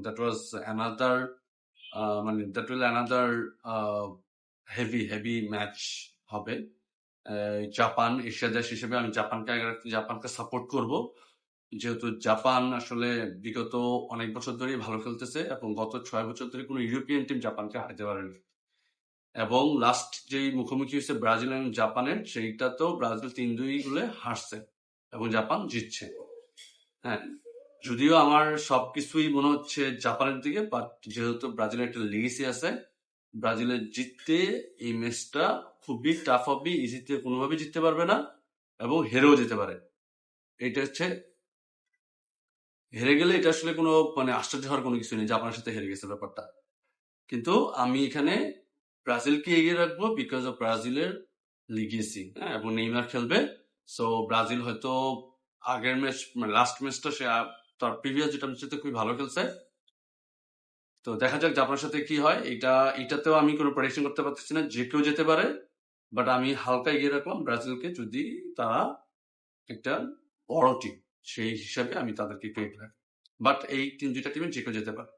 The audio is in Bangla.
দ্যাট ওয়াজ অ্যানাদার মানে that will another heavy match হবে। জাপান এশিয়া দেশ হিসেবে আমি জাপানকে সাপোর্ট করব, যেহেতু জাপান আসলে বিগত অনেক বছর ধরেই ভালো খেলতেছে এবং গত 6 বছর ধরে কোনো ইউরোপিয়ান টিম জাপানকে হারাতে পারেনি। এবং লাস্ট যেই মুখোমুখি হয়েছে ব্রাজিল এবং জাপানের, সেইটা তো ব্রাজিল 3-2 গোলে হারছে এবং জাপান জিতছে। হ্যাঁ, যদিও আমার সবকিছুই মনে হচ্ছে জাপানের দিকে, বাট যেহেতু ব্রাজিলের একটা লিগেসি আছে, ব্রাজিলের জিততে এই ম্যাচটা খুবই টাফ হবে, ইজিতে কোনোভাবে জিততে পারবে না এবং হেরেও যেতে পারে। এটা হচ্ছে হেরে গেলে এটা আসলে কোনো মানে আশ্চর্য হওয়ার কোনো কিছু নেই, জাপানের সাথে হেরে গেছে ব্যাপারটা। কিন্তু আমি এখানে ব্রাজিলকে এগিয়ে রাখবো বিকজ অফ ব্রাজিলের লিগেসি, হ্যাঁ, এবং নেইমার খেলবে। সো ব্রাজিল হয়তো আগের ম্যাচ মানে লাস্ট ম্যাচটা সে তার প্রিভিয়াস যেটা ম্যাচে খুবই ভালো খেলছে। তো দেখা যাক জাপানের সাথে কি হয়। এটাতেও আমি কোনো প্রেডিকশন করতে পারতেছি না, যে কেউ যেতে পারে, বাট আমি হালকা এগিয়ে রাখলাম ব্রাজিলকে, যদি তারা একটা বড় টিম সেই হিসাবে আমি তাদেরকে একটু এগিয়ে রাখি। বাট এই দুইটা টিমে যে কেউ যেতে পারে।